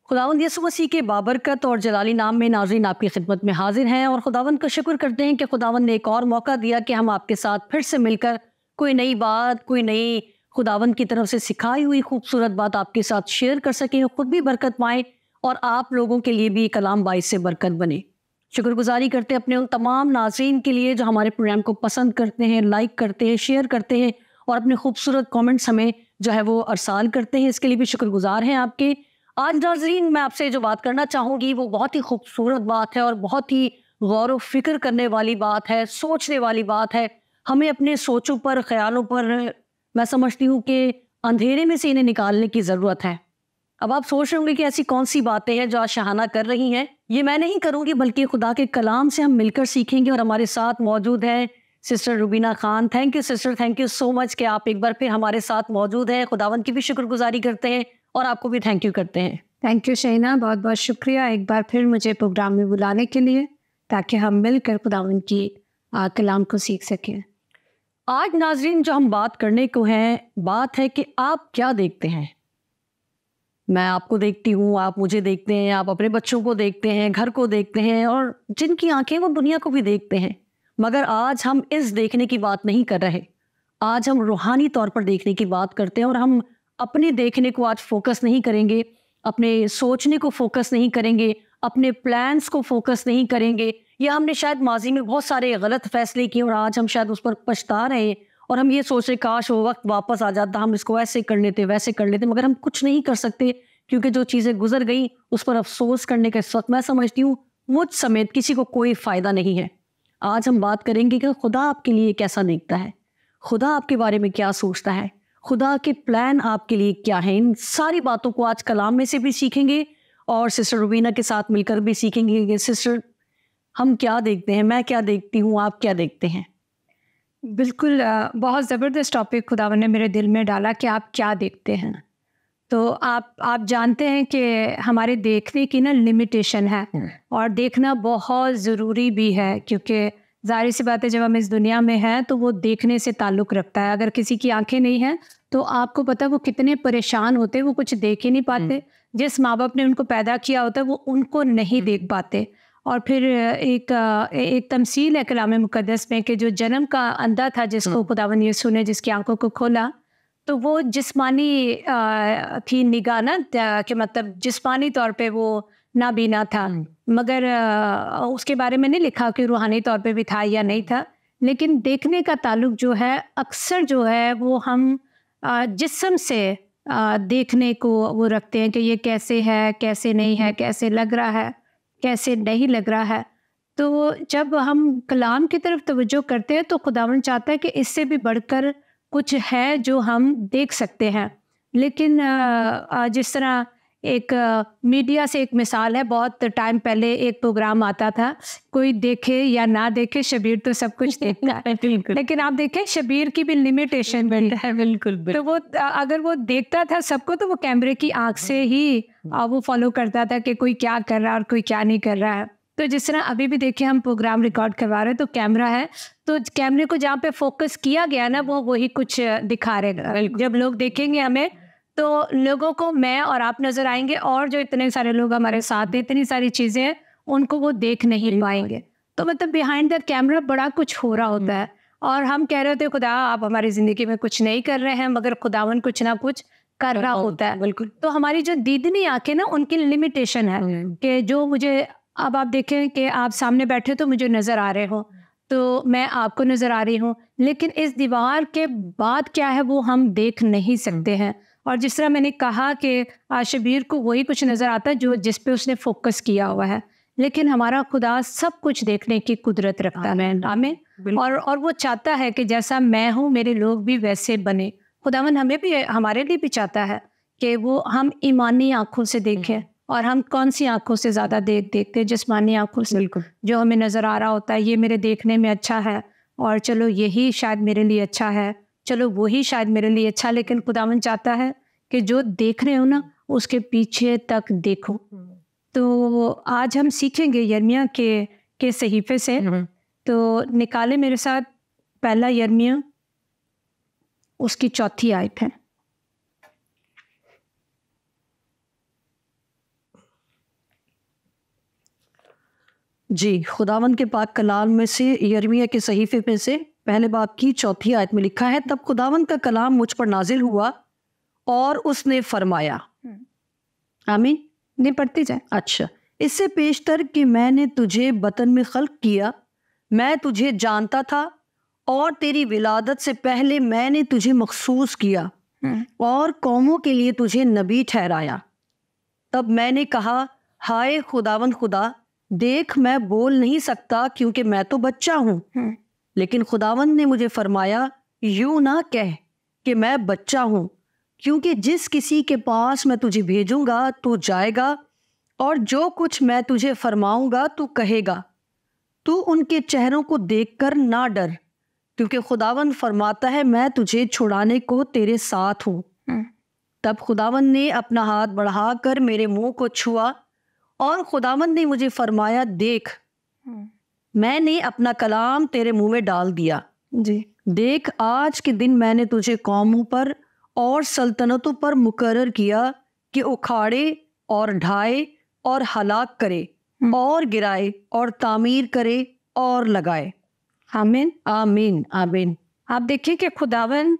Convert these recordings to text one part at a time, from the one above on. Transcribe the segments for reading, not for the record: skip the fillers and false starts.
खुदावंद यीशु मसीह के बाबरकत और जलाली नाम में नाज़रीन आपकी खिदमत में हाजिर हैं और खुदावंद का शुक्र करते हैं कि खुदावंद ने एक और मौका दिया कि हम आपके साथ फिर से मिलकर कोई नई बात, कोई नई खुदावंद की तरफ से सिखाई हुई खूबसूरत बात आपके साथ शेयर कर सकें, खुद भी बरकत पाएँ और आप लोगों के लिए भी कलाम बाइस से बरकत बने। शुक्रगुजारी करते हैं अपने उन तमाम नाज़रीन के लिए जो हमारे प्रोग्राम को पसंद करते हैं, लाइक करते हैं, शेयर करते हैं और अपने खूबसूरत कमेंट्स हमें जो है वो अरसाल करते हैं। इसके लिए भी शुक्रगुजार हैं आपके। आज नाज़रीन मैं आपसे जो बात करना चाहूँगी वो बहुत ही खूबसूरत बात है और बहुत ही गौर व फिक्र करने वाली बात है, सोचने वाली बात है। हमें अपने सोचों पर, ख्यालों पर मैं समझती हूँ कि अंधेरे में से इन्हें निकालने की ज़रूरत है। अब आप सोच रहे होंगे कि ऐसी कौन सी बातें हैं जो आज शहाना कर रही हैं। ये मैं नहीं करूँगी बल्कि खुदा के कलाम से हम मिलकर सीखेंगे और हमारे साथ मौजूद है sister Rubina Khan. Thank you sister, thank you so much कि आप एक बार फिर हमारे साथ मौजूद हैं। खुदावंद की भी शुक्रगुजारी करते हैं और आपको भी थैंक यू करते हैं। थैंक यू शहीना, बहुत बहुत शुक्रिया एक बार फिर मुझे प्रोग्राम में बुलाने के लिए ताकि हम मिलकर खुदावंद की कलाम को सीख सकें। आज नाजरीन जो हम बात करने को हैं, बात है कि आप क्या देखते हैं। मैं आपको देखती हूँ, आप मुझे देखते हैं, आप अपने बच्चों को देखते हैं, घर को देखते हैं और जिनकी आंखें वो दुनिया को भी देखते हैं। मगर आज हम इस देखने की बात नहीं कर रहे, आज हम रूहानी तौर पर देखने की बात करते हैं और हम अपने देखने को आज फोकस नहीं करेंगे, अपने सोचने को फोकस नहीं करेंगे, अपने प्लान्स को फोकस नहीं करेंगे। या हमने शायद माजी में बहुत सारे गलत फैसले किए और आज हम शायद उस पर पछता रहे हैं और हम ये सोच रहे काश वो वक्त वापस आ जाता, हम इसको ऐसे कर लेते, वैसे कर लेते, मगर हम कुछ नहीं कर सकते क्योंकि जो चीज़ें गुजर गई उस पर अफसोस करने का इस वक्त मैं समझती हूँ मुझ समेत किसी को कोई फ़ायदा नहीं है। आज हम बात करेंगे कि खुदा आपके लिए कैसा देखता है, खुदा आपके बारे में क्या सोचता है, खुदा के प्लान आपके लिए क्या है। इन सारी बातों को आज कलाम में से भी सीखेंगे और सिस्टर रुबीना के साथ मिलकर भी सीखेंगे कि सिस्टर हम क्या देखते हैं, मैं क्या देखती हूँ, आप क्या देखते हैं। बिल्कुल, बहुत ज़बरदस्त टॉपिक खुदावन ने मेरे दिल में डाला कि आप क्या देखते हैं। तो आप जानते हैं कि हमारे देखने की ना लिमिटेशन है और देखना बहुत ज़रूरी भी है, क्योंकि ज़ाहिर सी बात है जब हम इस दुनिया में हैं तो वो देखने से ताल्लुक़ रखता है। अगर किसी की आंखें नहीं हैं तो आपको पता है वो कितने परेशान होते हैं, वो कुछ देख ही नहीं पाते। जिस माँ बाप ने उनको पैदा किया होता है वो उनको नहीं देख पाते। और फिर एक तमसील है कलाम मुक़द्दस में कि जो जन्म का अंधा था जिसको खुदावन यीशु ने जिसकी आंखों को खोला, तो वो जिस्मानी थी निगाह ना, कि मतलब जिस्मानी तौर पे वो नाबीना था, मगर उसके बारे में नहीं लिखा कि रूहानी तौर पे भी था या नहीं था। लेकिन देखने का ताल्लुक जो है अक्सर जो है वो हम जिस्म से देखने को वो रखते हैं कि ये कैसे है, कैसे नहीं है, कैसे लग रहा है, कैसे नहीं लग रहा है। तो जब हम कलाम की तरफ तवज्जो करते हैं तो खुदावंद चाहता है कि इससे भी बढ़कर कुछ है जो हम देख सकते हैं। लेकिन जिस तरह एक मीडिया से एक मिसाल है, बहुत टाइम पहले एक प्रोग्राम आता था, कोई देखे या ना देखे शबीर तो सब कुछ देखता है। लेकिन आप देखें शबीर की भी लिमिटेशन है। बिल्कुल। तो वो अगर वो देखता था सबको तो वो कैमरे की आंख से ही वो फॉलो करता था कि कोई क्या कर रहा है और कोई क्या नहीं कर रहा है। तो जिस तरह अभी भी देखिए हम प्रोग्राम रिकॉर्ड करवा रहे हैं तो कैमरा है, तो कैमरे को जहाँ पे फोकस किया गया ना वो वही कुछ दिखा रहेगा। जब लोग देखेंगे हमें तो लोगों को मैं और आप नज़र आएंगे और जो इतने सारे लोग हमारे साथ हैं, इतनी सारी चीज़ें हैं, उनको वो देख नहीं पाएंगे। तो मतलब बिहाइंड द कैमरा बड़ा कुछ हो रहा होता है और हम कह रहे होते खुदा आप हमारी ज़िंदगी में कुछ नहीं कर रहे हैं, मगर खुदावन कुछ ना कुछ कर रहा होता है। बिल्कुल। तो हमारी जो दीदनी आंखें ना उनकी लिमिटेशन है कि जो मुझे अब आप देखें कि आप सामने बैठे तो मुझे नज़र आ रहे हो, तो मैं आपको नज़र आ रही हूँ, लेकिन इस दीवार के बाद क्या है वो हम देख नहीं सकते हैं। और जिस तरह मैंने कहा कि शबीर को वही कुछ नज़र आता है जो जिस पे उसने फोकस किया हुआ है, लेकिन हमारा खुदा सब कुछ देखने की कुदरत रखता है। आमीन। और वो चाहता है कि जैसा मैं हूँ मेरे लोग भी वैसे बने। खुदावन हमें भी, हमारे लिए भी चाहता है कि वो हम ईमानी आँखों से देखें। और हम कौन सी आंखों से ज़्यादा देखते हैं? जिस्मानी आंखों से। बिल्कुल। जो हमें नज़र आ रहा होता है ये मेरे देखने में अच्छा है और चलो यही शायद मेरे लिए अच्छा है, चलो वही शायद मेरे लिए अच्छा। लेकिन खुदावन चाहता है कि जो देख रहे हो ना उसके पीछे तक देखो। तो आज हम सीखेंगे यिर्मयाह के सहीफे से। तो निकाले मेरे साथ पहला यिर्मयाह उसकी 4 आयत है। जी, खुदावंद के पाक कलाम में से यिर्मयाह के सहीफे में से पहले बाब की 4 आयत में लिखा है, तब खुदावंद का कलाम मुझ पर नाजिल हुआ और उसने फरमाया। आमीन। नहीं, पढ़ती जाए। अच्छा, इससे पेशतर कि मैंने तुझे बतन में खल्क किया, मैं तुझे जानता था और तेरी विलादत से पहले मैंने तुझे मखसूस किया और कौमों के लिए तुझे नबी ठहराया। तब मैंने कहा, हाय खुदावंद खुदा, देख मैं बोल नहीं सकता क्योंकि मैं तो बच्चा हूँ। लेकिन खुदावंद ने मुझे फरमाया, यूं ना कह कि मैं बच्चा हूँ, क्योंकि जिस किसी के पास मैं तुझे भेजूंगा तू जाएगा और जो कुछ मैं तुझे फरमाऊंगा तू कहेगा। तू उनके चेहरों को देखकर ना डर, क्योंकि खुदावंद फरमाता है, मैं तुझे छुड़ाने को तेरे साथ हूँ। तब खुदावंद ने अपना हाथ बढ़ाकर मेरे मुंह को छुआ और खुदावंद ने मुझे फरमाया, देख मैंने अपना कलाम तेरे मुंह में डाल दिया। जी। देख आज के दिन मैंने तुझे कौमों पर और सल्तनतों पर मुकर्रर किया कि उखाड़े और ढाए और हलाक करे और गिराए और तामीर करे और लगाए। आमीन। आमीन। आमीन। आप देखिए कि खुदावन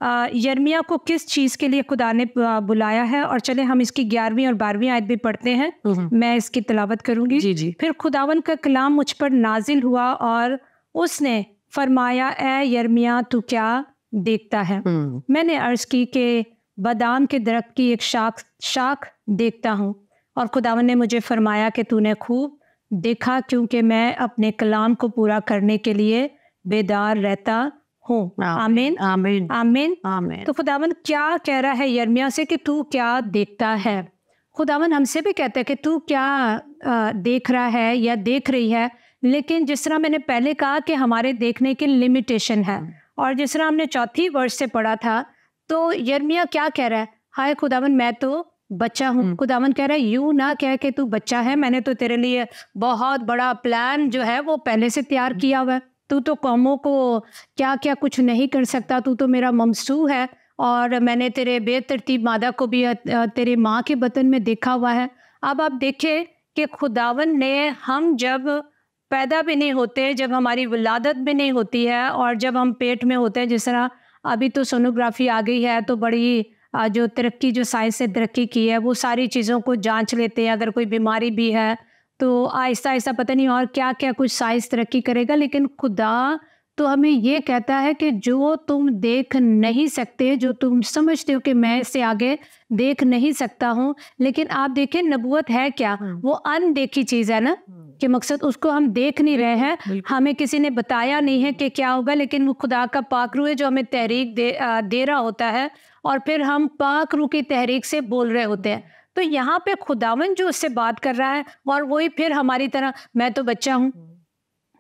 यिर्मयाह को किस चीज़ के लिए खुदा ने बुलाया है। और चले हम इसकी 11वीं और 12वीं आयत भी पढ़ते हैं। मैं इसकी तिलावत करूंगी। जी जी। फिर खुदावन का कलाम मुझ पर नाजिल हुआ और उसने फरमाया, ए यिर्मयाह तू क्या देखता है? मैंने अर्ज की कि बादाम के दरख्त की एक शाख देखता हूँ। और खुदावन ने मुझे फरमाया कि तूने खूब देखा, क्योंकि मैं अपने कलाम को पूरा करने के लिए बेदार रहता हूँ। आमीन। आमीन। आमीन। आमीन। तो खुदावन क्या कह रहा है यिर्मयाह से कि तू क्या देखता है? खुदावन हमसे भी कहता है कि तू क्या देख रहा है या देख रही है। लेकिन जिस तरह मैंने पहले कहा कि हमारे देखने की लिमिटेशन है, और जिस तरह हमने 4 वर्ष से पढ़ा था, तो यिर्मयाह क्या कह रहा है? हाय खुदावन, मैं तो बच्चा हूँ। खुदावन कह रहा है, यूं ना कह के तू बच्चा है, मैंने तो तेरे लिए बहुत बड़ा प्लान जो है वो पहले से तैयार किया हुआ है। तू तो कौमों को क्या क्या कुछ नहीं कर सकता, तू तो मेरा ममसू है। और मैंने तेरे बेतरतीब मादा को भी तेरे माँ के बतन में देखा हुआ है। अब आप देखें कि खुदावन ने, हम जब पैदा भी नहीं होते, जब हमारी विलादत भी नहीं होती है, और जब हम पेट में होते हैं, जिस तरह अभी तो सोनोग्राफी आ गई है, तो बड़ी जो तरक्की, जो साइंस ने तरक्की की है, वो सारी चीज़ों को जांच लेते हैं। अगर कोई बीमारी भी है तो आहिस्ता आहिस्ता पता नहीं और क्या क्या कुछ साइंस तरक्की करेगा। लेकिन खुदा तो हमें ये कहता है कि जो तुम देख नहीं सकते, जो तुम समझते हो कि मैं इससे आगे देख नहीं सकता हूँ, लेकिन आप देखें नबूवत है क्या? वो अनदेखी चीज़ है ना, कि मकसद उसको हम देख नहीं रहे हैं, हमें किसी ने बताया नहीं है कि क्या होगा, लेकिन वो खुदा का पाक रूह है जो हमें तहरीक दे रहा होता है, और फिर हम पाक रूह की तहरीक से बोल रहे होते हैं। तो यहाँ पे खुदावन जो उससे बात कर रहा है, और वही फिर हमारी तरह, मैं तो बच्चा हूँ,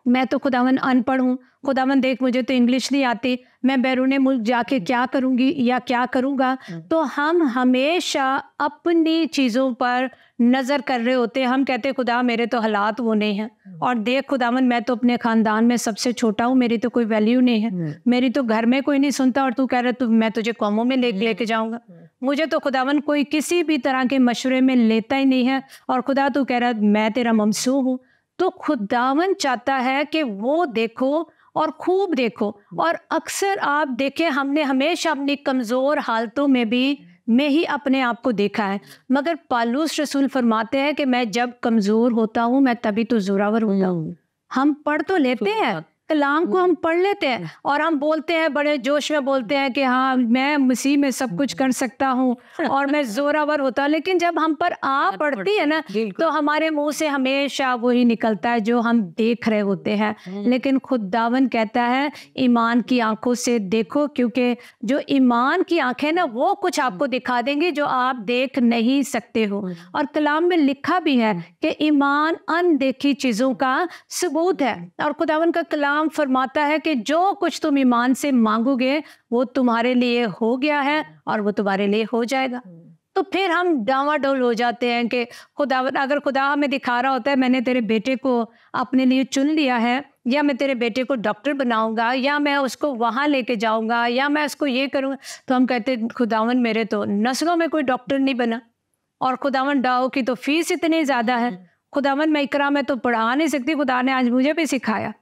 मैं तो खुदावन अनपढ़ हूँ, खुदावन देख मुझे तो इंग्लिश नहीं आती, मैं बैरूने मुल्क जाके क्या करूँगी या क्या करूँगा। तो हम हमेशा अपनी चीज़ों पर नज़र कर रहे होते हैं। हम कहते हैं खुदा मेरे तो हालात वो नहीं हैं, और देख खुदावन मैं तो अपने ख़ानदान में सबसे छोटा हूँ, मेरी तो कोई वैल्यू नहीं है, मेरी तो घर में कोई नहीं सुनता, और तू कह रहा है मैं तुझे कौमों में लेके जाऊँगा। मुझे तो खुदावन कोई किसी भी तरह के मशवरे में लेता ही नहीं है, और खुदा तू कह रहा है मैं तेरा ममसू हूँ। तो खुदावन चाहता है कि वो देखो और खूब देखो। और अक्सर आप देखें, हमने हमेशा अपनी कमज़ोर हालतों में ही अपने आप को देखा है, मगर पालूस रसूल फरमाते हैं कि मैं जब कमज़ोर होता हूँ मैं तभी तो ज़ोरावर होता हूँ। हम पढ़ तो लेते हैं, कलाम को हम पढ़ लेते हैं, और हम बोलते हैं, बड़े जोश में बोलते हैं कि हाँ मैं मसीह में सब कुछ कर सकता हूँ और मैं जोरावर होता हूँ। लेकिन जब हम पर आ पड़ती है ना, तो हमारे मुंह से हमेशा वही निकलता है जो हम देख रहे होते हैं। लेकिन खुदावन कहता है ईमान की आंखों से देखो, क्योंकि जो ईमान की आंखें ना, वो कुछ आपको दिखा देंगे जो आप देख नहीं सकते हो। और कलाम में लिखा भी है कि ईमान अनदेखी चीज़ों का सबूत है, और खुदावन का कलाम फरमाता है कि जो कुछ तुम ईमान से मांगोगे वो तुम्हारे लिए हो गया है और वो तुम्हारे लिए हो जाएगा। तो फिर हम डावाडोल हो जाते हैं कि खुदा, अगर खुदा हमें दिखा रहा होता है मैंने तेरे बेटे को अपने लिए चुन लिया है, या मैं तेरे बेटे को डॉक्टर बनाऊंगा, या मैं उसको वहाँ लेके जाऊंगा, या मैं उसको ये करूँगा, तो हम कहते हैं खुदावन मेरे तो नस्लों में कोई डॉक्टर नहीं बना, और खुदावन डाओ की तो फीस इतनी ज़्यादा है, खुदावन मैं इकरा में तो पढ़ा नहीं सकती, खुदा ने आज मुझे भी सिखाया।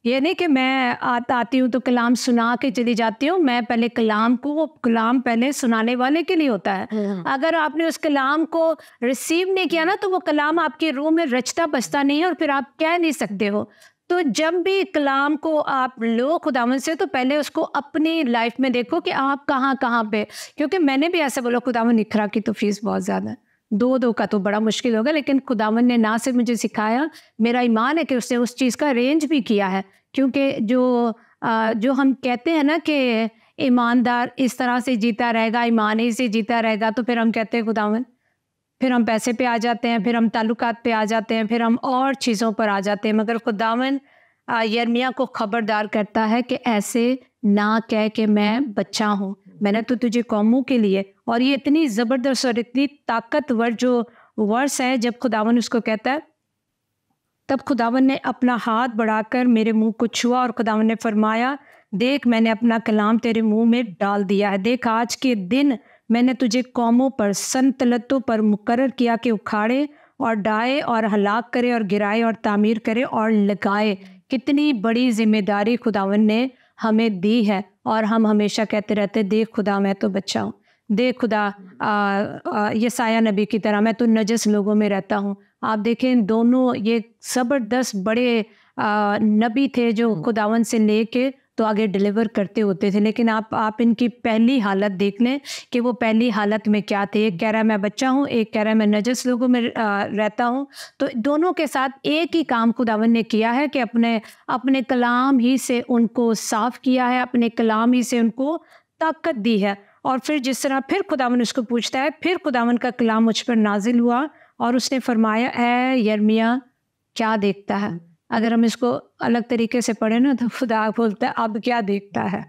ये नहीं कि मैं आती हूँ तो कलाम सुना के चली जाती हूँ, मैं पहले कलाम को, वो कलाम पहले सुनाने वाले के लिए होता है। अगर आपने उस कलाम को रिसीव नहीं किया ना, तो वो कलाम आपके रूह में रचता बसता नहीं है और फिर आप कह नहीं सकते हो। तो जब भी कलाम को आप लो खुदावन से, तो पहले उसको अपनी लाइफ में देखो कि आप कहाँ पे, क्योंकि मैंने भी ऐसा बोला खुदावन इकरा की तो फीस बहुत ज़्यादा है, 2 का तो बड़ा मुश्किल होगा, लेकिन खुदावन ने ना सिर्फ मुझे सिखाया, मेरा ईमान है कि उसने उस चीज़ का अरेंज भी किया है। क्योंकि जो हम कहते हैं ना कि ईमानदार इस तरह से जीता रहेगा, ईमानी से जीता रहेगा, तो फिर हम कहते हैं खुदावन, फिर हम पैसे पे आ जाते हैं, फिर हम ताल्लुकात पे आ जाते हैं, फिर हम और चीज़ों पर आ जाते हैं। मगर खुदावन यिर्मयाह को खबरदार करता है कि ऐसे ना कह के मैं बच्चा हूँ, मैंने तो तुझे कौमों के लिए। और ये इतनी ज़बरदस्त और इतनी ताकतवर जो वर्स है, जब खुदावन उसको कहता है, तब खुदावन ने अपना हाथ बढ़ाकर मेरे मुंह को छुआ और खुदावन ने फरमाया, देख मैंने अपना कलाम तेरे मुंह में डाल दिया है। देख आज के दिन मैंने तुझे कौमों पर, सल्तनतों पर मुकर्रर किया कि उखाड़े और डाए और हलाक करे और गिराए और तामीर करे और लगाए। कितनी बड़ी जिम्मेदारी खुदावन ने हमें दी है। और हम हमेशा कहते रहते, देख खुदा मैं तो बच्चा हूँ, देख खुदा यसाया नबी की तरह मैं तो नजस लोगों में रहता हूँ। आप देखें दोनों ये ज़बरदस्त बड़े नबी थे जो खुदावन से लेके तो आगे डिलीवर करते होते थे। लेकिन आप इनकी पहली हालत देख लें कि वो पहली हालत में क्या थे। एक कह रहा है मैं बच्चा हूँ, एक कह रहा है मैं नजस लोगों में रहता हूँ। तो दोनों के साथ एक ही काम खुदावन ने किया है कि अपने कलाम ही से उनको साफ़ किया है, अपने कलाम ही से उनको ताकत दी है। और फिर जिस तरह फिर खुदावन उसको पूछता है, फिर खुदावन का कलाम मुझ पर नाजिल हुआ और उसने फरमाया, ऐ यिर्मयाह क्या देखता है। अगर हम इसको अलग तरीके से पढ़ें ना, तो खुदा बोलता है अब क्या देखता है।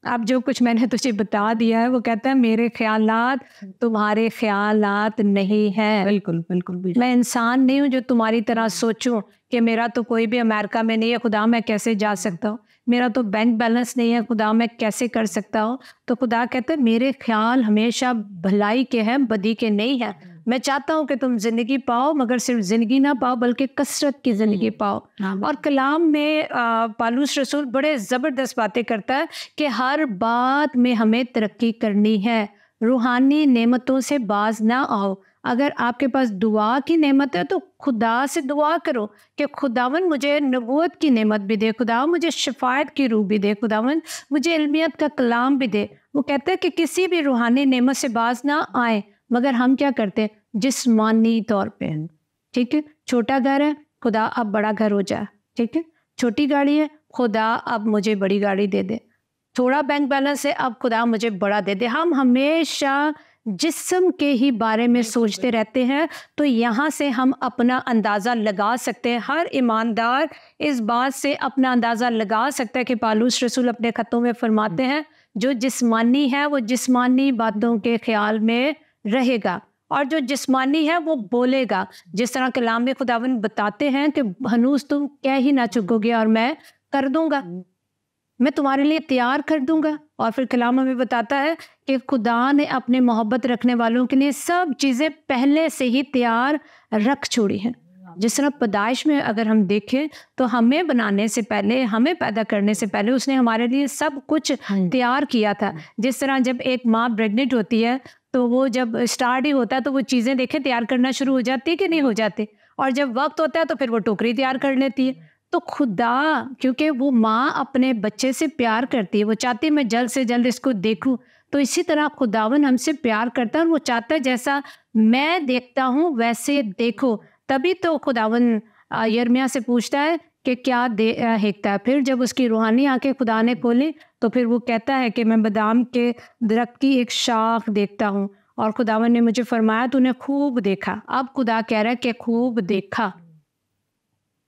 अब जो कुछ मैंने तुझे बता दिया है, वो कहता है मेरे ख्यालात तुम्हारे ख्यालात नहीं हैं। बिल्कुल बिल्कुल बिल्कुल। मैं इंसान नहीं हूँ जो तुम्हारी तरह सोचूं कि मेरा तो कोई भी अमेरिका में नहीं है, खुदा मैं कैसे जा सकता हूँ। मेरा तो बैंक बैलेंस नहीं है, खुदा मैं कैसे कर सकता हूँ। तो खुदा कहते हैं मेरे ख्याल हमेशा भलाई के हैं, बदी के नहीं हैं। मैं चाहता हूँ कि तुम जिंदगी पाओ, मगर सिर्फ जिंदगी ना पाओ बल्कि कसरत की जिंदगी पाओ। और कलाम में पालूस रसूल बड़े ज़बरदस्त बातें करता है कि हर बात में हमें तरक्की करनी है, रूहानी नेमतों से बाज ना आओ। अगर आपके पास दुआ की नेमत है तो खुदा से दुआ करो कि खुदावन मुझे नबूवत की नेमत भी दे, खुदा मुझे शिफायत की रूह भी दे, खुदावन मुझे इल्मियत का कलाम भी दे। वो कहते हैं कि किसी भी रूहानी नेमत से बाज ना आए, मगर हम क्या करते हैं जिस्मानी तौर पे। ठीक है, छोटा घर है, खुदा अब बड़ा घर हो जाए। ठीक है, छोटी गाड़ी है, खुदा अब मुझे बड़ी गाड़ी दे दे। थोड़ा बैंक बैलेंस है, अब खुदा मुझे बड़ा दे दे। हम हमेशा जिस्म के ही बारे में सोचते रहते हैं। तो यहाँ से हम अपना अंदाज़ा लगा सकते हैं, हर ईमानदार इस बात से अपना अंदाज़ा लगा सकता है कि पालूस रसूल अपने ख़तों में फरमाते हैं जो जिस्मानी है वो जिस्मानी बातों के ख्याल में रहेगा, और जो जिस्मानी है वो बोलेगा। जिस तरह कलाम में खुदावन बताते हैं कि हनूस तुम कह ही ना चुकोगे और मैं कर दूंगा, मैं तुम्हारे लिए तैयार कर दूंगा। और फिर कलाम हमें बताता है कि खुदा ने अपने मोहब्बत रखने वालों के लिए सब चीज़ें पहले से ही तैयार रख छोड़ी हैं। जिस तरह पैदाइश में अगर हम देखें तो हमें बनाने से पहले, हमें पैदा करने से पहले उसने हमारे लिए सब कुछ तैयार किया था। जिस तरह जब एक माँ प्रेग्नेंट होती है तो वो जब स्टार्ट ही होता है तो वो चीज़ें देखें तैयार करना शुरू हो जाती है कि नहीं हो जाती, और जब वक्त होता है तो फिर वो टोकरी तैयार कर लेती है। तो खुदा, क्योंकि वो माँ अपने बच्चे से प्यार करती है, वो चाहती है मैं जल्द से जल्द इसको देखूं। तो इसी तरह खुदावन हमसे प्यार करता है और वो चाहता है जैसा मैं देखता हूँ वैसे देखो। तभी तो खुदावन यिर्मयाह से पूछता है कि क्या देखता है। फिर जब उसकी रूहानी आंखें खुदा ने खोली तो फिर वो कहता है कि मैं बादाम के दरख्त की एक शाख देखता हूँ, और खुदावन ने मुझे फरमाया तूने खूब देखा। अब खुदा कह रहा है कि खूब देखा।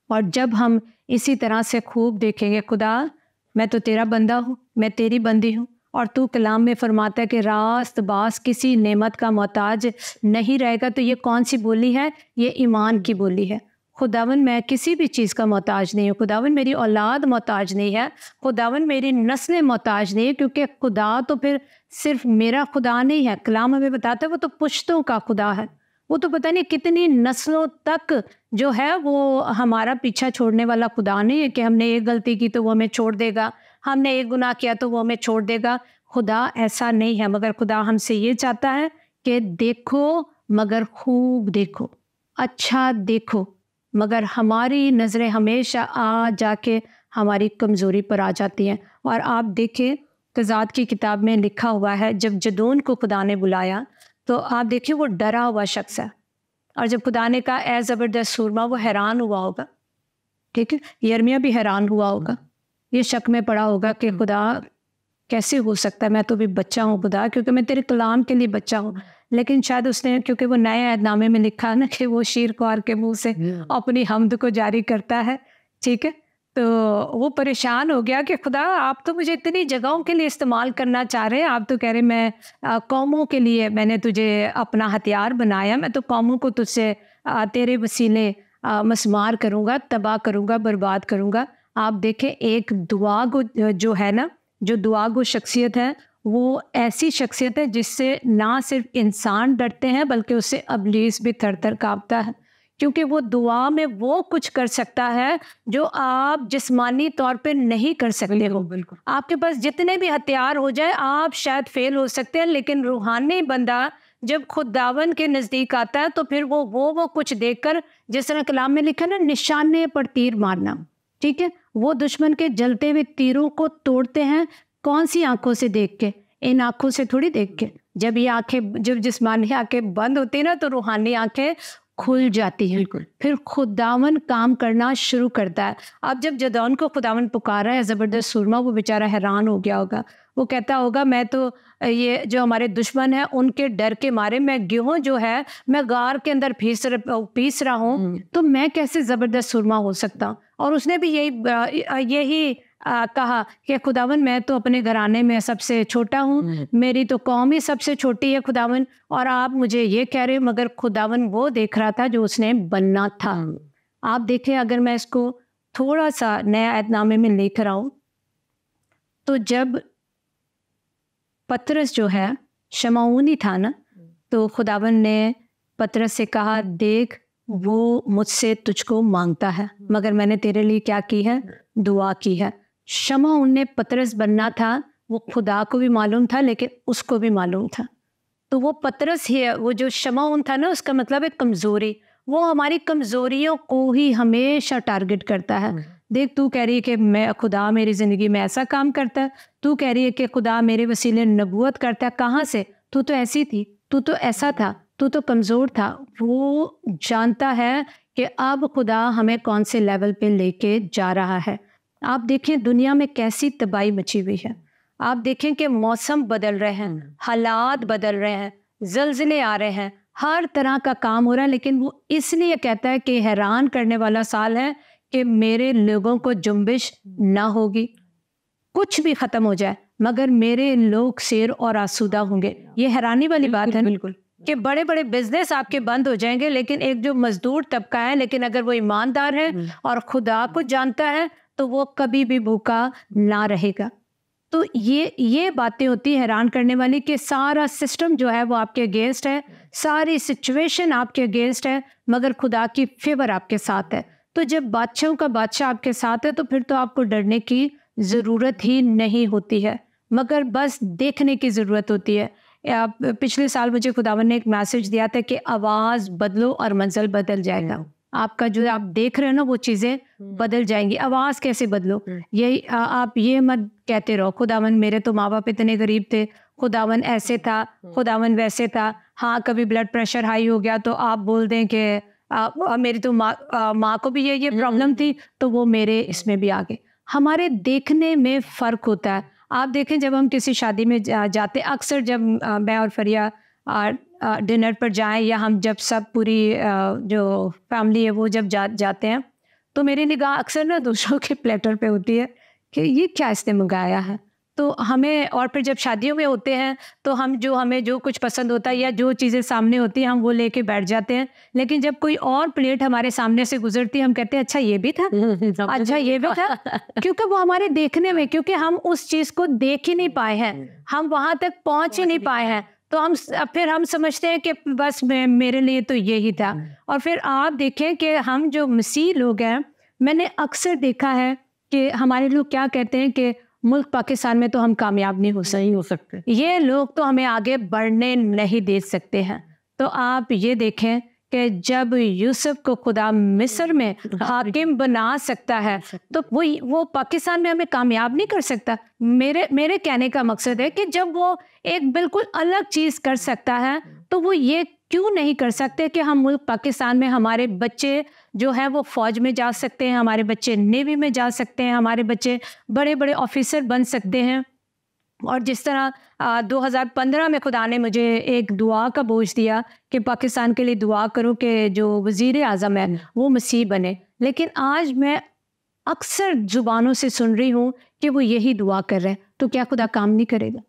और जब हम इसी तरह से खूब देखेंगे, खुदा मैं तो तेरा बंदा हूँ, मैं तेरी बंदी हूँ, और तू कलाम में फरमाता है कि रास्त बास किसी नेमत का मोहताज नहीं रहेगा। तो ये कौन सी बोली है? ये ईमान की बोली है। खुदावन मैं किसी भी चीज़ का मोहताज नहीं हूँ, खुदावन मेरी औलाद मोहताज नहीं है, खुदावन मेरी नस्लें मोहताज नहीं है, क्योंकि खुदा तो फिर सिर्फ मेरा खुदा नहीं है। कलाम हमें बताता है वो तो पुश्तों का खुदा है, वो तो पता नहीं कितनी नस्लों तक जो है वो हमारा पीछा छोड़ने वाला खुदा नहीं है कि हमने एक गलती की तो वो हमें छोड़ देगा, हमने एक गुनाह किया तो वो हमें छोड़ देगा। खुदा ऐसा नहीं है, मगर खुदा हमसे ये चाहता है कि देखो मगर खूब देखो, अच्छा देखो, मगर हमारी नज़रें हमेशा आ जाके हमारी कमज़ोरी पर आ जाती हैं। और आप देखें तज़ाद की किताब में लिखा हुआ है, जब जदोन को खुदा ने बुलाया तो आप देखिए वो डरा हुआ शख्स है, और जब खुदा ने कहा ए ज़बरदस्त सूरमा, वो हैरान हुआ होगा, ठीक है। यिर्मयाह भी हैरान हुआ होगा, ये शक में पड़ा होगा कि खुदा कैसे हो सकता है, मैं तो भी बच्चा हूँ खुदा, क्योंकि मैं तेरे कलाम के लिए बच्चा हूँ। लेकिन शायद उसने, क्योंकि वो नए अहदनामे में लिखा है ना कि वो शीर ख्वार के मुंह से अपनी हमद को जारी करता है, ठीक है। तो वो परेशान हो गया कि खुदा आप तो मुझे इतनी जगहों के लिए इस्तेमाल करना चाह रहे हैं, आप तो कह रहे मैं कौमों के लिए मैंने तुझे अपना हथियार बनाया, मैं तो कौमों को तुझसे तेरे वसीले मस्मार करूँगा, तबाह करूँगा, बर्बाद करूँगा। आप देखें एक दुआ को जो है ना, जो दुआ गो शख्सियत है, वो ऐसी शख्सियत है जिससे ना सिर्फ इंसान डरते हैं बल्कि उससे अबलीस भी थर थर काँपता है, क्योंकि वो दुआ में वो कुछ कर सकता है जो आप जिस्मानी तौर पे नहीं कर सकते हो। बिल्कुल। आपके पास जितने भी हथियार हो जाए आप शायद फेल हो सकते हैं, लेकिन रूहानी बंदा जब खुदावन के नज़दीक आता है तो फिर वो कुछ देखकर, जिस तरह कलाम में लिखा ना, निशाने पर तीर मारना, ठीक है। वो दुश्मन के जलते हुए तीरों को तोड़ते हैं, कौन सी आंखों से देख के? इन आंखों से थोड़ी देख के। जब ये आंखें, जब जिस्मानी आंखें बंद होती है ना तो रूहानी आंखें खुल जाती हैं, फिर खुदावन काम करना शुरू करता है। अब जब जदौन को खुदावन पुकारा है ज़बरदस्त सूरमा, वो बेचारा हैरान हो गया होगा, वो कहता होगा मैं तो ये जो हमारे दुश्मन है उनके डर के मारे मैं गेहूँ जो है मैं गार के अंदर पीस रहा हूँ, तो मैं कैसे ज़बरदस्त सूरमा हो सकता हूँ। और उसने भी यही कहा कि खुदावन मैं तो अपने घराने में सबसे छोटा हूँ, मेरी तो कौम ही सबसे छोटी है खुदावन, और आप मुझे ये कह रहे हो। मगर खुदावन वो देख रहा था जो उसने बनना था। आप देखें, अगर मैं इसको थोड़ा सा नया अहदनामे में लेकर आऊँ, तो जब पतरस जो है शमऊनी था ना, तो खुदावन ने पतरस से कहा देख वो मुझसे तुझको मांगता है, मगर मैंने तेरे लिए क्या की है? दुआ की है। शमऊन ने पतरस बनना था, वो खुदा को भी मालूम था लेकिन उसको भी मालूम था। तो वो पतरस ही है, वो जो शमऊन था ना, उसका मतलब है कमज़ोरी। वो हमारी कमज़ोरियों को ही हमेशा टारगेट करता है। देख तू कह रही है कि मैं खुदा मेरी ज़िंदगी में ऐसा काम करता है, तू कह रही है कि खुदा मेरे वसीले नबूवत करता है, कहाँ से? तू तो ऐसी थी, तू तो ऐसा था, तू तो कमज़ोर था। वो जानता है कि अब खुदा हमें कौन से लेवल पे लेके जा रहा है। आप देखें दुनिया में कैसी तबाही मची हुई है, आप देखें कि मौसम बदल रहे हैं, हालात बदल रहे हैं, ज़लज़ले आ रहे हैं, हर तरह का काम हो रहा है, लेकिन वो इसलिए कहता है कि हैरान करने वाला साल है कि मेरे लोगों को जुम्बिश ना होगी, कुछ भी ख़त्म हो जाए मगर मेरे लोग शेर और आसूदा होंगे। ये हैरानी वाली बात है बिल्कुल कि बड़े बड़े बिजनेस आपके बंद हो जाएंगे, लेकिन एक जो मजदूर तबका है, लेकिन अगर वो ईमानदार है और खुदा को जानता है तो वो कभी भी भूखा ना रहेगा। तो ये बातें होती है हैरान करने वाली कि सारा सिस्टम जो है वो आपके अगेंस्ट है, सारी सिचुएशन आपके अगेंस्ट है, मगर खुदा की फेवर आपके साथ है। तो जब बादशाहों का बादशाह आपके साथ है तो फिर तो आपको डरने की ज़रूरत ही नहीं होती है, मगर बस देखने की ज़रूरत होती है। पिछले साल मुझे खुदावन ने एक मैसेज दिया था कि आवाज़ बदलो और मंजिल बदल जाएगा। आपका जो आप देख रहे हो ना वो चीज़ें बदल जाएंगी। आवाज़ कैसे बदलो? यही आप ये मत कहते रहो खुदावन मेरे तो माँ बाप इतने गरीब थे, खुदावन ऐसे था, खुदावन वैसे था। हाँ, कभी ब्लड प्रेशर हाई हो गया तो आप बोल दें कि मेरी तो माँ को भी ये प्रॉब्लम थी तो वो मेरे इसमें भी आ गए। हमारे देखने में फ़र्क होता है। आप देखें जब हम किसी शादी में जाते, अक्सर जब मैं और फरिया डिनर पर जाएं या हम जब सब पूरी जो फैमिली है वो जब जाते हैं तो मेरी निगाह अक्सर ना दूसरों के प्लेटर पे होती है कि ये क्या इसने मंगाया है। तो हमें, और फिर जब शादियों में होते हैं तो हमें जो कुछ पसंद होता है या जो चीज़ें सामने होती हैं हम वो लेके बैठ जाते हैं, लेकिन जब कोई और प्लेट हमारे सामने से गुजरती है हम कहते हैं अच्छा ये भी था, अच्छा ये भी था, क्योंकि वो हमारे देखने में, क्योंकि हम उस चीज़ को देख ही नहीं पाए हैं, हम वहाँ तक पहुँच ही नहीं पाए हैं। तो फिर हम समझते हैं कि बस मेरे लिए तो यही था। और फिर आप देखें कि हम जो मसीह लोग हैं, मैंने अक्सर देखा है कि हमारे लोग क्या कहते हैं कि मुल्क पाकिस्तान में तो हम कामयाब नहीं हो सकते, ये लोग तो हमें आगे बढ़ने नहीं दे सकते हैं। तो आप ये देखें कि जब यूसुफ को खुदा मिस्र में हाकिम बना सकता है, तो वो पाकिस्तान में हमें कामयाब नहीं कर सकता। मेरे कहने का मकसद है कि जब वो एक बिल्कुल अलग चीज़ कर सकता है, तो वो ये क्यों नहीं कर सकते कि हम मुल्क पाकिस्तान में हमारे बच्चे जो है वो फ़ौज में जा सकते हैं, हमारे बच्चे नेवी में जा सकते हैं, हमारे बच्चे बड़े बड़े ऑफिसर बन सकते हैं। और जिस तरह 2015 में खुदा ने मुझे एक दुआ का बोझ दिया कि पाकिस्तान के लिए दुआ करो कि जो वज़ीर आज़म है वो मसीह बने, लेकिन आज मैं अक्सर ज़ुबानों से सुन रही हूँ कि वो यही दुआ कर रहे हैं। तो क्या खुदा काम नहीं करेगा?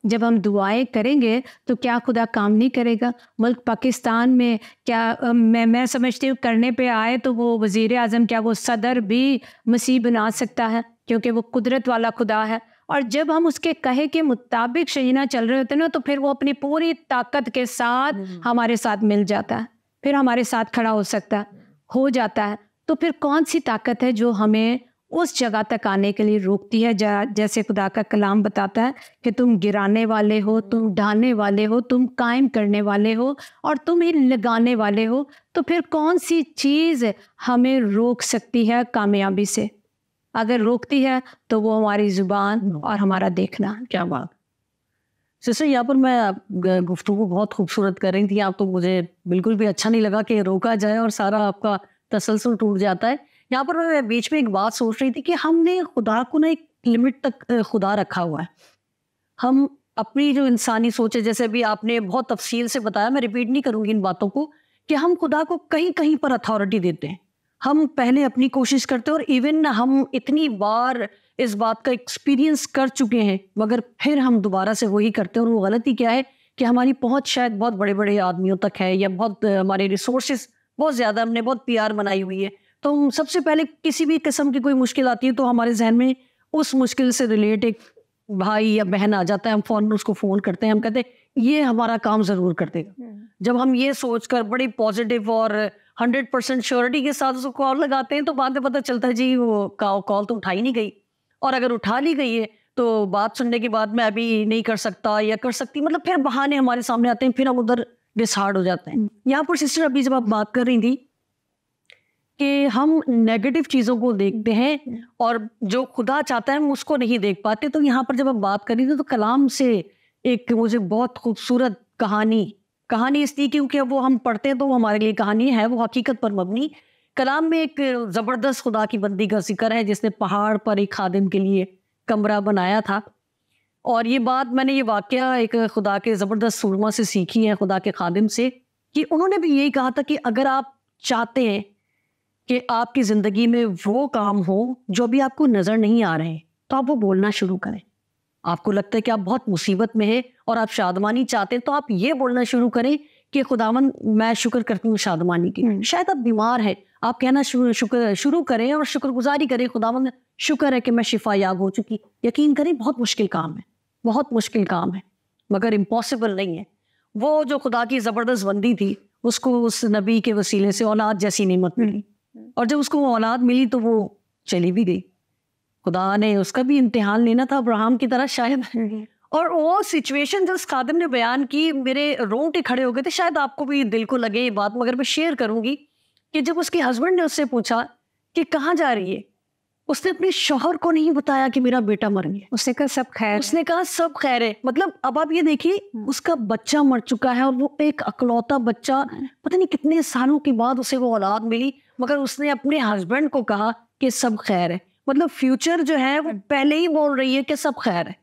जब हम दुआएं करेंगे तो क्या खुदा काम नहीं करेगा? मुल्क पाकिस्तान में क्या मैं समझती हूँ करने पे आए तो वो वज़ीर आज़म, क्या वो सदर भी मसीह बना सकता है? क्योंकि वो कुदरत वाला खुदा है। और जब हम उसके कहे के मुताबिक शहीना चल रहे होते हैं ना, तो फिर वो अपनी पूरी ताकत के साथ हमारे साथ मिल जाता है, फिर हमारे साथ खड़ा हो जाता है। तो फिर कौन सी ताकत है जो हमें उस जगह तक आने के लिए रोकती है? जैसे खुदा का कलाम बताता है कि तुम गिराने वाले हो, तुम ढाने वाले हो, तुम कायम करने वाले हो और तुम ही लगाने वाले हो। तो फिर कौन सी चीज़ हमें रोक सकती है कामयाबी से? अगर रोकती है तो वो हमारी ज़ुबान और हमारा देखना। क्या बात सिस्टर, यहाँ पर मैं गुफ्तगू बहुत खूबसूरत कर रही थी आप, तो मुझे बिल्कुल भी अच्छा नहीं लगा कि रोका जाए और सारा आपका तसलसल टूट जाता है। यहाँ पर मैं बीच में एक बात सोच रही थी कि हमने खुदा को ना एक लिमिट तक खुदा रखा हुआ है। हम अपनी जो इंसानी सोच है, जैसे भी आपने बहुत तफसील से बताया, मैं रिपीट नहीं करूँगी इन बातों को, कि हम खुदा को कहीं कहीं पर अथॉरिटी देते हैं। हम पहले अपनी कोशिश करते हैं और इवन हम इतनी बार इस बात का एक्सपीरियंस कर चुके हैं, मगर फिर हम दोबारा से वही करते हैं। और वो गलती क्या है कि हमारी पहुंच शायद बहुत बड़े बड़े आदमियों तक है, या बहुत हमारे रिसोर्सेज बहुत ज़्यादा, हमने बहुत प्यार बनाई हुई है। तो हम सबसे पहले किसी भी किस्म की कोई मुश्किल आती है तो हमारे जहन में उस मुश्किल से रिलेट एक भाई या बहन आ जाता है, हम फ़ौरन उसको फ़ोन करते हैं, हम कहते हैं ये हमारा काम ज़रूर कर देगा। जब हम ये सोचकर बड़ी पॉजिटिव और 100% श्योरिटी के साथ उसको कॉल लगाते हैं, तो बाद में पता चलता है जी वो कॉल तो उठाई नहीं गई, और अगर उठा ली गई है तो बात सुनने के बाद मैं अभी नहीं कर सकता या कर सकती, मतलब फिर बहाने हमारे सामने आते हैं, फिर हम उधर डिसहार्ड हो जाते हैं। यहाँ पर सिस्टर अभी जब आप बात कर रही थी कि हम नेगेटिव चीज़ों को देखते हैं और जो खुदा चाहता है हम उसको नहीं देख पाते, तो यहाँ पर जब आप बात कर रही थी तो कलाम से एक मुझे बहुत खूबसूरत कहानी इसलिए क्योंकि वो हम पढ़ते हैं तो वो हमारे लिए कहानी है, वो हकीकत पर मबनी। कलाम में एक ज़बरदस्त खुदा की बंदी का जिक्र है जिसने पहाड़ पर एक खादिम के लिए कमरा बनाया था। और ये बात मैंने ये वाकया एक खुदा के ज़बरदस्त सूरमा से सीखी है, खुदा के खादिम से, कि उन्होंने भी यही कहा था कि अगर आप चाहते हैं कि आपकी ज़िंदगी में वो काम हो जो भी आपको नज़र नहीं आ रहे हैं, तो आप वो बोलना शुरू करें। आपको लगता है कि आप बहुत मुसीबत में है और आप शादमानी चाहते हैं, तो आप ये बोलना शुरू करें कि खुदावन मैं शुक्र करती हूँ शादमानी की। शायद आप बीमार हैं, आप कहना शुरू करें और शुक्रगुजारी करें, खुदावन शुक्र है कि मैं शिफा याब हो चुकी। यकीन करें बहुत मुश्किल काम है, बहुत मुश्किल काम है, मगर इम्पॉसिबल नहीं है। वो जो खुदा की ज़बरदस्त बंदी थी, उसको उस नबी के वसीले से औलाद जैसी नेमत मिली, और जब उसको औलाद मिली तो वो चली भी गई। खुदा ने उसका भी इम्तिहान लेना था अब्राहम की तरह शायद। और वो सिचुएशन जो उस खादिम ने बयान की, मेरे रोंगटे खड़े हो गए थे। शायद आपको भी दिल को लगे ये बात, मगर मैं शेयर करूंगी कि जब उसके हस्बैंड ने उससे पूछा कि कहाँ जा रही है, उसने अपने शौहर को नहीं बताया कि मेरा बेटा मर गया। उसने कहा सब खैर, उसने कहा सब खैर है। मतलब अब आप ये देखिए, उसका बच्चा मर चुका है और वो एक अकलौता बच्चा, पता नहीं कितने सालों के बाद उसे वो औलाद मिली, मगर उसने अपने हस्बैंड को कहा कि सब खैर है। मतलब फ्यूचर जो है वो पहले ही बोल रही है कि सब खैर है।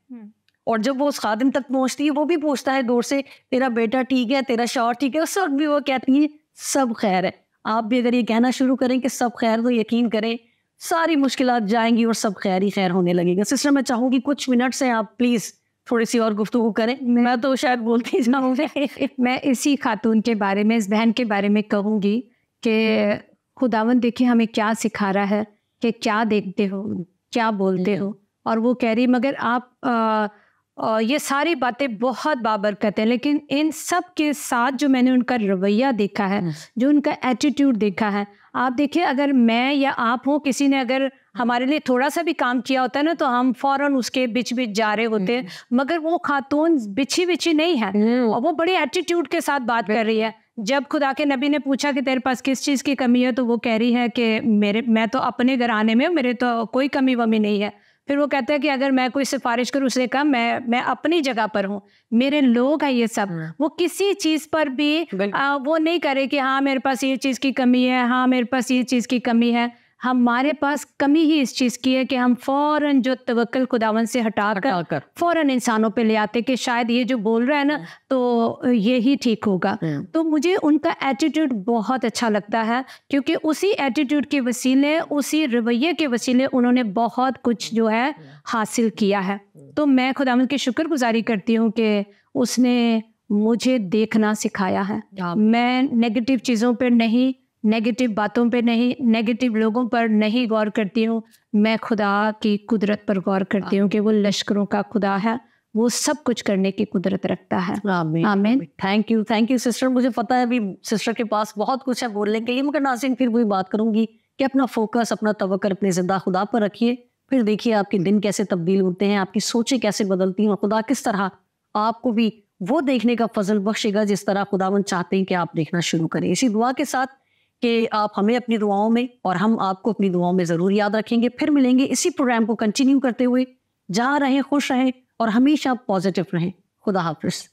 और जब वो उस खादिम तक पहुंचती है, वो भी पूछता है दूर से तेरा बेटा ठीक है, तेरा शौहर ठीक है, उस वक्त भी वो कहती है सब खैर है। आप भी अगर ये कहना शुरू करें कि सब खैर, तो यकीन करें सारी मुश्किलात जाएंगी और सब खैर ही खैर होने लगेगा। सिस्टर मैं चाहूंगी कुछ मिनट से आप प्लीज थोड़ी सी और गुफ्तगू करें, मैं तो शायद बोलती जाऊंगी। मैं इसी खातून के बारे में, इस बहन के बारे में कहूँगी कि खुदावन देखिए हमें क्या सिखा रहा है कि क्या देखते हो, क्या बोलते हो। और वो कह रही मगर आप और ये सारी बातें बहुत बाबरकत हैं, लेकिन इन सब के साथ जो मैंने उनका रवैया देखा है, जो उनका एटीट्यूड देखा है, आप देखिए अगर मैं या आप हो, किसी ने अगर हमारे लिए थोड़ा सा भी काम किया होता है ना, तो हम फौरन उसके बीच बीच जा रहे होते हैं, मगर वो खातून बिछी बिछी नहीं है और वो बड़ी एटीट्यूड के साथ बात कर रही है। जब खुदा के नबी ने पूछा कि तेरे पास किस चीज़ की कमी है, तो वो कह रही है कि मैं तो अपने घराने में, मेरे तो कोई कमी वमी नहीं है। फिर वो कहता है कि अगर मैं कोई सिफारिश करूँ, उसने कहा मैं अपनी जगह पर हूँ, मेरे लोग हैं ये सब। वो किसी चीज़ पर भी वो नहीं करे कि हाँ मेरे पास ये चीज़ की कमी है, हाँ मेरे पास ये चीज़ की कमी है। हमारे पास कमी ही इस चीज़ की है कि हम फ़ौरन जो तवक्कुल खुदावन से हटाकर फ़ौरन इंसानों पे ले आते कि शायद ये जो बोल रहा है ना, तो ये ही ठीक होगा। तो मुझे उनका एटीट्यूड बहुत अच्छा लगता है, क्योंकि उसी एटीट्यूड के वसीले, उसी रवैये के वसीले उन्होंने बहुत कुछ जो है हासिल किया है। तो मैं खुदावन की शुक्रगुजारी करती हूँ कि उसने मुझे देखना सिखाया है। मैं नेगेटिव चीज़ों पर नहीं, नेगेटिव बातों पे नहीं, नेगेटिव लोगों पर नहीं गौर करती हूँ। मैं खुदा की कुदरत पर गौर करती हूँ कि वो लश्करों का खुदा है, वो सब कुछ करने की कुदरत रखता है। आमीन। Thank you sister. मुझे पता है अभी सिस्टर के पास बहुत कुछ है बोलने के लिए, मगर नाज़रीन फिर वही बात करूंगी कि अपना फोकस, अपना तवक्कुल अपने ज़िंदा खुदा पर रखिए। फिर देखिए आपके दिन कैसे तब्दील होते हैं, आपकी सोचें कैसे बदलती हैं, खुदा किस तरह आपको भी वो देखने का फजल बख्शेगा जिस तरह खुदावन चाहते हैं कि आप देखना शुरू करें। इसी दुआ के साथ कि आप हमें अपनी दुआओं में और हम आपको अपनी दुआओं में ज़रूर याद रखेंगे। फिर मिलेंगे इसी प्रोग्राम को कंटिन्यू करते हुए। जहाँ रहें खुश रहें और हमेशा पॉजिटिव रहें। खुदा हाफिज़।